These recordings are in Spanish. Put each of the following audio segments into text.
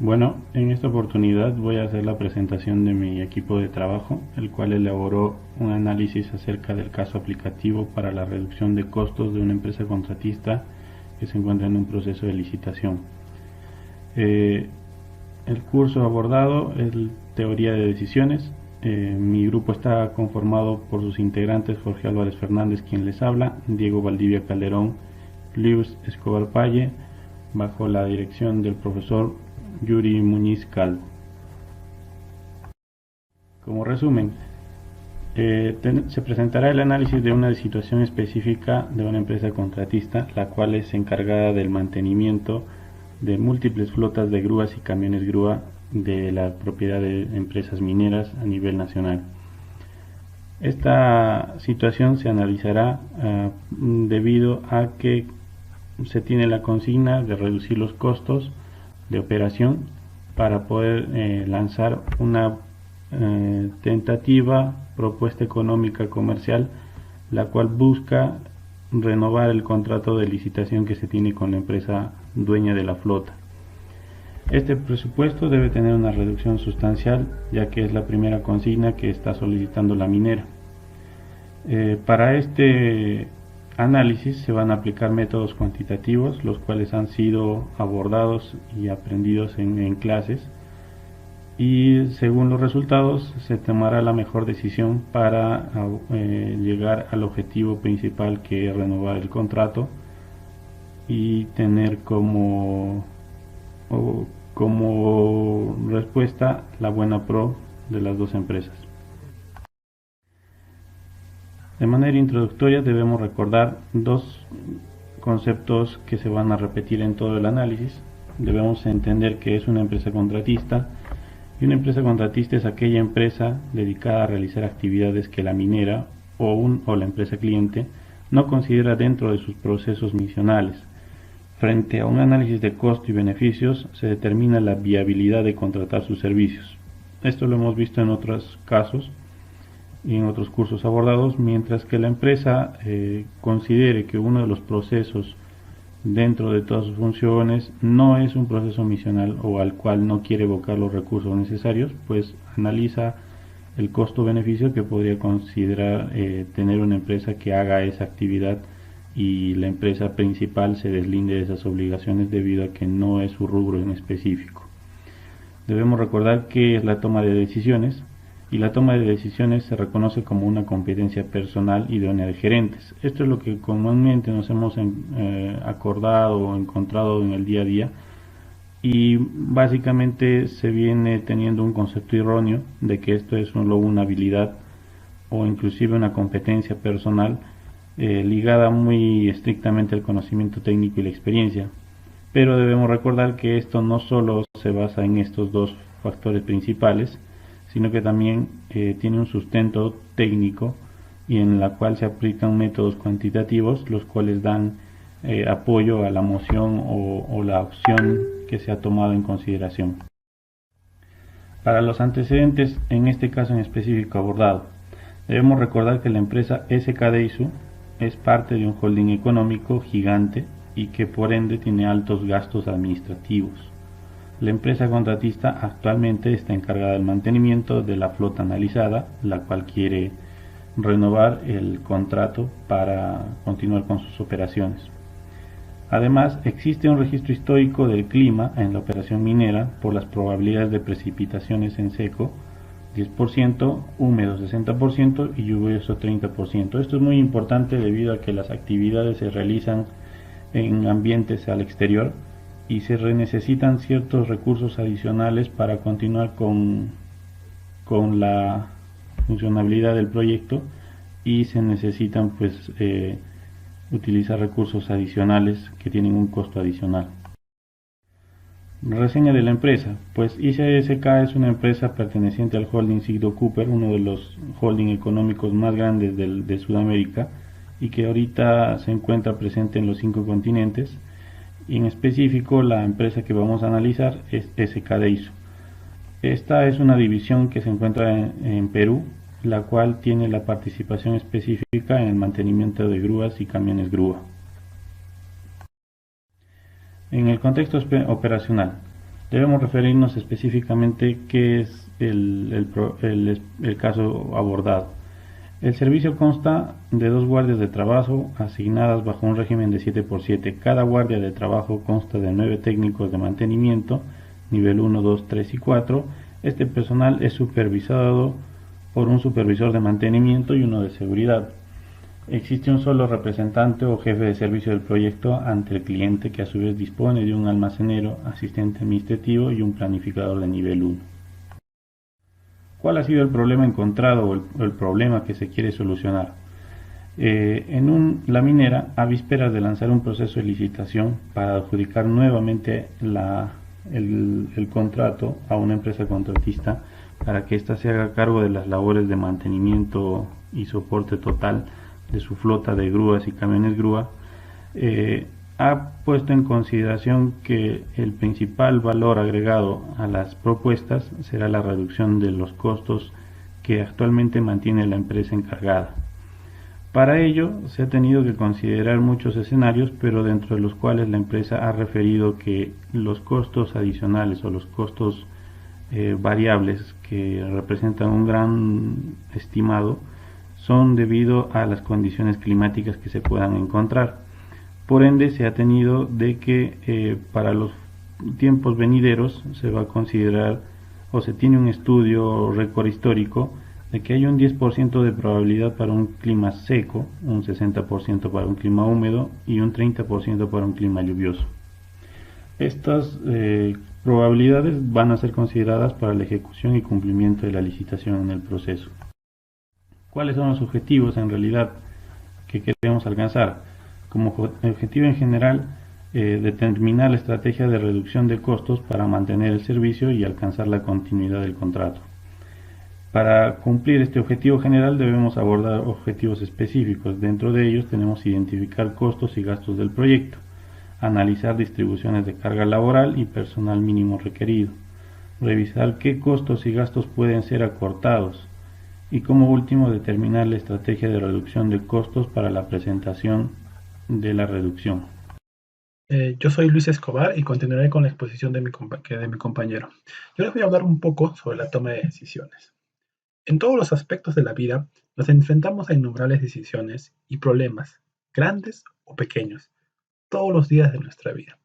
Bueno, en esta oportunidad voy a hacer la presentación de mi equipo de trabajo, el cual elaboró un análisis acerca del caso aplicativo para la reducción de costos de una empresa contratista que se encuentra en un proceso de licitación. Eh, el curso abordado es teoría de decisiones. Mi grupo está conformado por sus integrantes: Jorge Álvarez Fernández, quien les habla, Diego Valdivia Calderón, Luis Escobar Paye, bajo la dirección del profesor Yuri Muñiz Calvo. Como resumen, se presentará el análisis de una situación específica de una empresa contratista, la cual es encargada del mantenimiento de múltiples flotas de grúas y camiones grúa de la propiedad de empresas mineras a nivel nacional. Esta situación se analizará debido a que se tiene la consigna de reducir los costos de operación para poder lanzar una tentativa propuesta económica comercial, la cual busca renovar el contrato de licitación que se tiene con la empresa dueña de la flota. Este presupuesto debe tener una reducción sustancial, ya que es la primera consigna que está solicitando la minera. Para este análisis se van a aplicar métodos cuantitativos, los cuales han sido abordados y aprendidos en clases, y según los resultados se tomará la mejor decisión para llegar al objetivo principal, que es renovar el contrato y tener como respuesta la buena pro de las dos empresas. De manera introductoria debemos recordar dos conceptos que se van a repetir en todo el análisis. Debemos entender que es una empresa contratista, y una empresa contratista es aquella empresa dedicada a realizar actividades que la minera o la empresa cliente no considera dentro de sus procesos misionales. Frente a un análisis de costo y beneficios se determina la viabilidad de contratar sus servicios. Esto lo hemos visto en otros casos y en otros cursos abordados. Mientras que la empresa considere que uno de los procesos dentro de todas sus funciones no es un proceso misional, o al cual no quiere evocar los recursos necesarios, pues analiza el costo-beneficio que podría considerar tener una empresa que haga esa actividad y la empresa principal se deslinde de esas obligaciones debido a que no es su rubro en específico. Debemos recordar que es la toma de decisiones, y la toma de decisiones se reconoce como una competencia personal idónea de gerentes. Esto es lo que comúnmente nos hemos acordado o encontrado en el día a día, y básicamente se viene teniendo un concepto erróneo de que esto es solo una habilidad o inclusive una competencia personal ligada muy estrictamente al conocimiento técnico y la experiencia. Pero debemos recordar que esto no solo se basa en estos dos factores principales, sino que también tiene un sustento técnico, y en la cual se aplican métodos cuantitativos, los cuales dan apoyo a la moción o la opción que se ha tomado en consideración. Para los antecedentes, en este caso en específico abordado, debemos recordar que la empresa SK Deizu es parte de un holding económico gigante y que por ende tiene altos gastos administrativos. La empresa contratista actualmente está encargada del mantenimiento de la flota analizada, la cual quiere renovar el contrato para continuar con sus operaciones. Además, existe un registro histórico del clima en la operación minera por las probabilidades de precipitaciones en seco 10%, húmedo 60% y lluvioso 30%. Esto es muy importante debido a que las actividades se realizan en ambientes al exterior y se necesitan ciertos recursos adicionales para continuar con la funcionabilidad del proyecto, y se necesitan utilizar recursos adicionales que tienen un costo adicional. Reseña de la empresa. Pues ICSK es una empresa perteneciente al holding Sigdo Cooper, uno de los holding económicos más grandes de Sudamérica, y que ahorita se encuentra presente en los 5 continentes. Y en específico la empresa que vamos a analizar es SK Deizu. Esta es una división que se encuentra en Perú, la cual tiene la participación específica en el mantenimiento de grúas y camiones grúa. En el contexto operacional, Debemos referirnos específicamente qué es el caso abordado. El servicio consta de dos guardias de trabajo asignadas bajo un régimen de 7x7. Cada guardia de trabajo consta de 9 técnicos de mantenimiento, nivel 1, 2, 3 y 4. Este personal es supervisado por un supervisor de mantenimiento y uno de seguridad. Existe un solo representante o jefe de servicio del proyecto ante el cliente, que a su vez dispone de un almacenero, asistente administrativo y un planificador de nivel 1. ¿Cuál ha sido el problema encontrado o el problema que se quiere solucionar? La minera, a vísperas de lanzar un proceso de licitación para adjudicar nuevamente el contrato a una empresa contratista para que ésta se haga cargo de las labores de mantenimiento y soporte total de su flota de grúas y camiones grúa, ha puesto en consideración que el principal valor agregado a las propuestas será la reducción de los costos que actualmente mantiene la empresa encargada. Para ello se ha tenido que considerar muchos escenarios, pero dentro de los cuales la empresa ha referido que los costos adicionales o los costos variables, que representan un gran estimado, son debido a las condiciones climáticas que se puedan encontrar. Por ende, se ha tenido de que para los tiempos venideros se va a considerar, o se tiene un estudio récord histórico de que hay un 10% de probabilidad para un clima seco, un 60% para un clima húmedo y un 30% para un clima lluvioso. Estas probabilidades van a ser consideradas para la ejecución y cumplimiento de la licitación en el proceso. ¿Cuáles son los objetivos en realidad que queremos alcanzar? Como objetivo en general, determinar la estrategia de reducción de costos para mantener el servicio y alcanzar la continuidad del contrato. Para cumplir este objetivo general debemos abordar objetivos específicos. Dentro de ellos tenemos identificar costos y gastos del proyecto, analizar distribuciones de carga laboral y personal mínimo requerido, revisar qué costos y gastos pueden ser acortados y, como último, determinar la estrategia de reducción de costos para la presentación de la reducción. Yo soy Luis Escobar y continuaré con la exposición de mi compañero. Yo les voy a hablar un poco sobre la toma de decisiones. En todos los aspectos de la vida nos enfrentamos a innumerables decisiones y problemas, grandes o pequeños, todos los días de nuestra vida.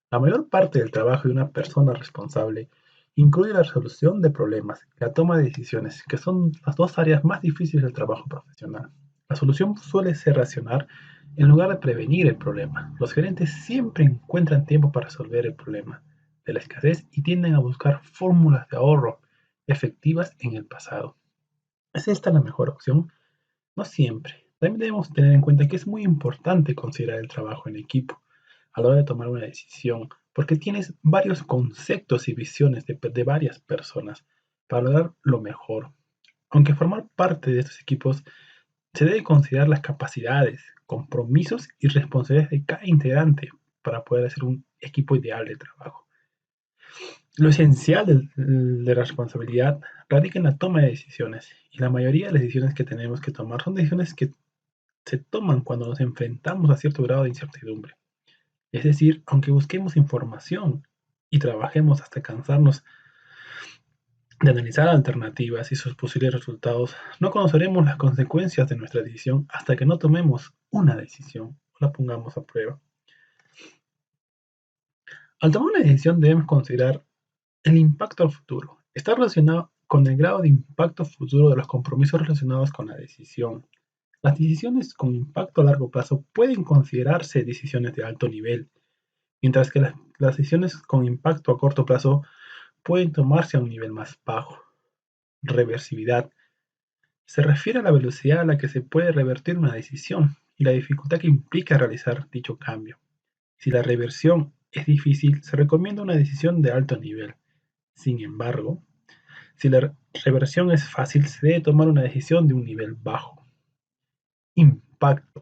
La mayor parte del trabajo de una persona responsable incluye la resolución de problemas y la toma de decisiones, que son las dos áreas más difíciles del trabajo profesional. La solución suele ser racional en lugar de prevenir el problema. Los gerentes siempre encuentran tiempo para resolver el problema de la escasez y tienden a buscar fórmulas de ahorro efectivas en el pasado. ¿Es esta la mejor opción? No siempre. También debemos tener en cuenta que es muy importante considerar el trabajo en equipo a la hora de tomar una decisión, porque tienes varios conceptos y visiones de varias personas para lograr lo mejor. Aunque formar parte de estos equipos se debe considerar las capacidades, compromisos y responsabilidades de cada integrante para poder hacer un equipo ideal de trabajo. Lo esencial de la responsabilidad radica en la toma de decisiones, y la mayoría de las decisiones que tenemos que tomar son decisiones que se toman cuando nos enfrentamos a cierto grado de incertidumbre. Es decir, aunque busquemos información y trabajemos hasta cansarnos de analizar alternativas y sus posibles resultados, no conoceremos las consecuencias de nuestra decisión hasta que no tomemos una decisión o la pongamos a prueba. Al tomar una decisión debemos considerar el impacto al futuro. Está relacionado con el grado de impacto futuro de los compromisos relacionados con la decisión. Las decisiones con impacto a largo plazo pueden considerarse decisiones de alto nivel, mientras que las decisiones con impacto a corto plazo pueden tomarse a un nivel más bajo. Reversibilidad. Se refiere a la velocidad a la que se puede revertir una decisión y la dificultad que implica realizar dicho cambio. Si la reversión es difícil, se recomienda una decisión de alto nivel. Sin embargo, si la reversión es fácil, se debe tomar una decisión de un nivel bajo. Impacto.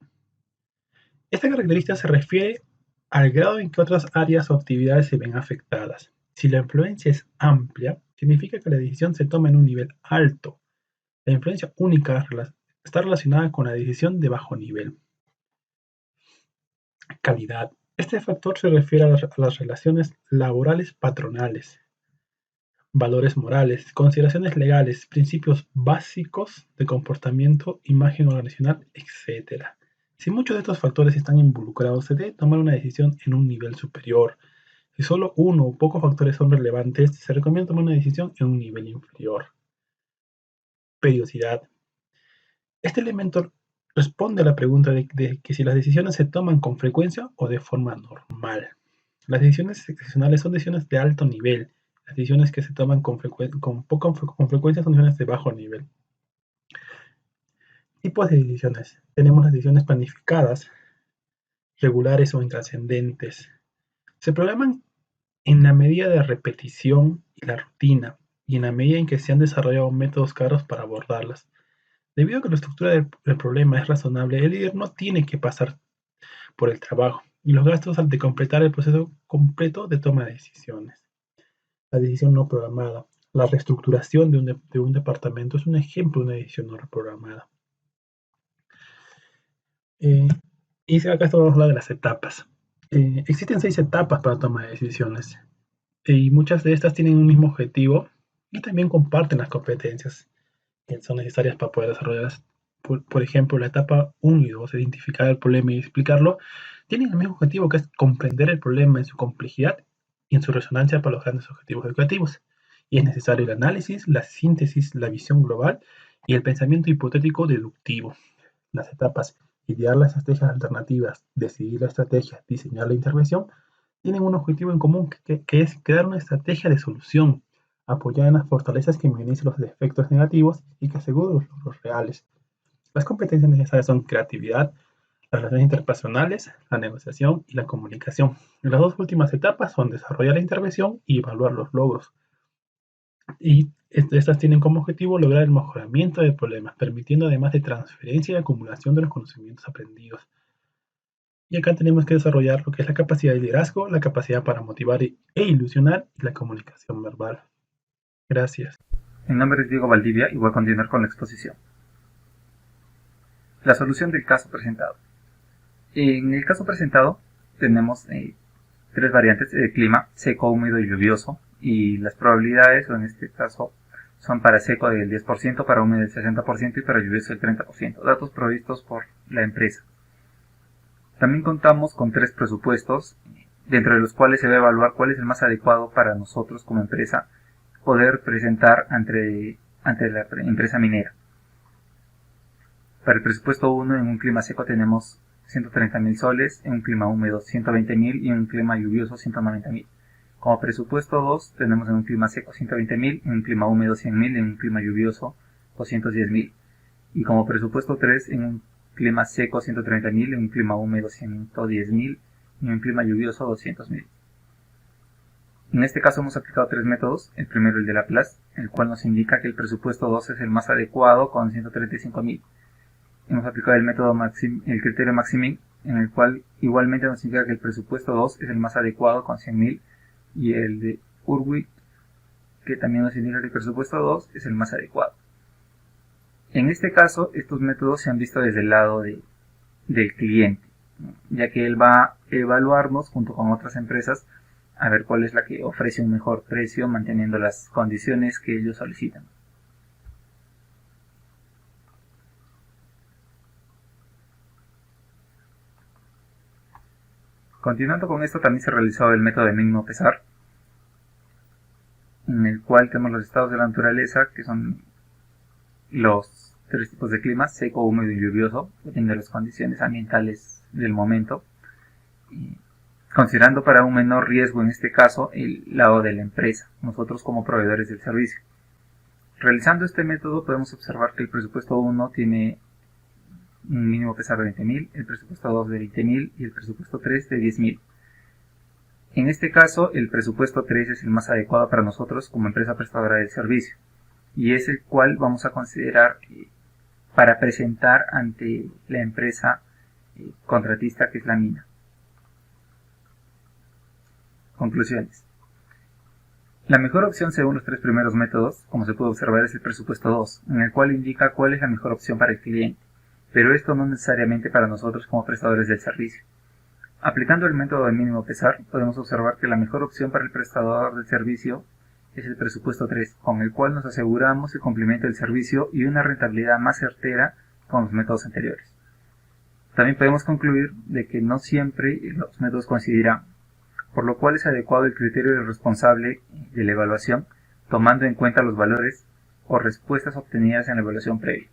Esta característica se refiere al grado en que otras áreas o actividades se ven afectadas. Si la influencia es amplia, significa que la decisión se toma en un nivel alto. La influencia única está relacionada con la decisión de bajo nivel. Calidad. Este factor se refiere a las relaciones laborales patronales, valores morales, consideraciones legales, principios básicos de comportamiento, imagen organizacional, etc. Si muchos de estos factores están involucrados, se debe tomar una decisión en un nivel superior. Si solo uno o pocos factores son relevantes, se recomienda tomar una decisión en un nivel inferior. Periodicidad. Este elemento responde a la pregunta de que si las decisiones se toman con frecuencia o de forma normal. Las decisiones excepcionales son decisiones de alto nivel. Las decisiones que se toman con frecuencia son decisiones de bajo nivel. Tipos de decisiones. Tenemos las decisiones planificadas, regulares o intrascendentes. Se programan en la medida de repetición y la rutina, y en la medida en que se han desarrollado métodos claros para abordarlas. Debido a que la estructura del problema es razonable, el líder no tiene que pasar por el trabajo y los gastos al de completar el proceso completo de toma de decisiones. La decisión no programada. La reestructuración de un departamento es un ejemplo de una decisión no programada. Y acá estamos hablando de las etapas. Existen 6 etapas para toma de decisiones y muchas de estas tienen un mismo objetivo y también comparten las competencias que son necesarias para poder desarrollarlas. Por ejemplo, la etapa 1 y 2, identificar el problema y explicarlo, tienen el mismo objetivo, que es comprender el problema en su complejidad y en su resonancia para los grandes objetivos educativos. Y es necesario el análisis, la síntesis, la visión global y el pensamiento hipotético deductivo. Las etapas: idear las estrategias alternativas, decidir la estrategia, diseñar la intervención, tienen un objetivo en común, que es crear una estrategia de solución apoyada en las fortalezas que minimicen los efectos negativos y que asegure los logros reales. Las competencias necesarias son creatividad, las relaciones interpersonales, la negociación y la comunicación. Las dos últimas etapas son desarrollar la intervención y evaluar los logros. Y estas tienen como objetivo lograr el mejoramiento del problema, permitiendo además de transferencia y acumulación de los conocimientos aprendidos. Y acá tenemos que desarrollar lo que es la capacidad de liderazgo, la capacidad para motivar e ilusionar y la comunicación verbal. Gracias. Mi nombre es Diego Valdivia y voy a continuar con la exposición. La solución del caso presentado. En el caso presentado tenemos 3 variantes de clima: seco, húmedo y lluvioso, y las probabilidades, o en este caso, son para seco del 10%, para húmedo del 60% y para lluvioso del 30%, datos provistos por la empresa. También contamos con 3 presupuestos, dentro de los cuales se va a evaluar cuál es el más adecuado para nosotros como empresa poder presentar ante la empresa minera. Para el presupuesto 1, en un clima seco tenemos 130.000 soles, en un clima húmedo 120.000 y en un clima lluvioso 190.000. Como presupuesto 2 tenemos en un clima seco 120.000, en un clima húmedo 100.000 y en un clima lluvioso 210.000. Y como presupuesto 3, en un clima seco 130.000, en un clima húmedo 110.000 y en un clima lluvioso 200.000. En este caso hemos aplicado 3 métodos. El primero, el de Laplace, el cual nos indica que el presupuesto 2 es el más adecuado con 135.000. Hemos aplicado el método el criterio Maximin, en el cual igualmente nos indica que el presupuesto 2 es el más adecuado con 100.000, y el de Urwit, que también nos indica que el presupuesto 2 es el más adecuado. En este caso, estos métodos se han visto desde el lado del cliente, ya que él va a evaluarnos junto con otras empresas a ver cuál es la que ofrece un mejor precio manteniendo las condiciones que ellos solicitan. Continuando con esto, también se realizó el método de mínimo pesar, en el cual tenemos los estados de la naturaleza, que son los 3 tipos de clima: seco, húmedo y lluvioso, dependiendo de las condiciones ambientales del momento, considerando para un menor riesgo en este caso el lado de la empresa, nosotros como proveedores del servicio. Realizando este método podemos observar que el presupuesto 1 tiene un mínimo pesar de 20.000, el presupuesto 2 de 20.000 y el presupuesto 3 de 10.000. En este caso, el presupuesto 3 es el más adecuado para nosotros como empresa prestadora del servicio, y es el cual vamos a considerar para presentar ante la empresa contratista, que es la mina. Conclusiones. La mejor opción según los 3 primeros métodos, como se puede observar, es el presupuesto 2, en el cual indica cuál es la mejor opción para el cliente, pero esto no necesariamente para nosotros como prestadores del servicio. Aplicando el método de mínimo pesar, podemos observar que la mejor opción para el prestador del servicio es el presupuesto 3, con el cual nos aseguramos el cumplimiento del servicio y una rentabilidad más certera con los métodos anteriores. También podemos concluir de que no siempre los métodos coincidirán, por lo cual es adecuado el criterio del responsable de la evaluación, tomando en cuenta los valores o respuestas obtenidas en la evaluación previa.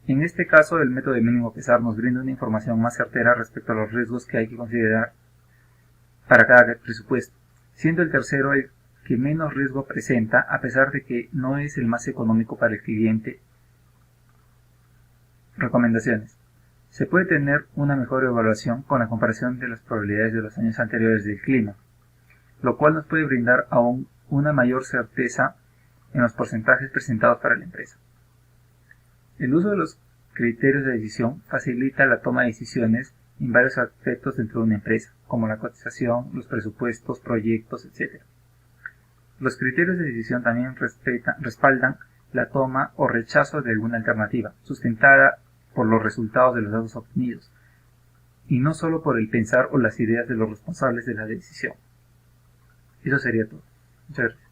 En este caso, el método de mínimo pesar nos brinda una información más certera respecto a los riesgos que hay que considerar para cada presupuesto, siendo el tercero el que menos riesgo presenta, a pesar de que no es el más económico para el cliente. Recomendaciones. Se puede tener una mejor evaluación con la comparación de las probabilidades de los años anteriores del clima, lo cual nos puede brindar aún una mayor certeza en los porcentajes presentados para la empresa. El uso de los criterios de decisión facilita la toma de decisiones en varios aspectos dentro de una empresa, como la cotización, los presupuestos, proyectos, etc. Los criterios de decisión también respaldan la toma o rechazo de alguna alternativa, sustentada por los resultados de los datos obtenidos, y no solo por el pensar o las ideas de los responsables de la decisión. Eso sería todo. Muchas gracias.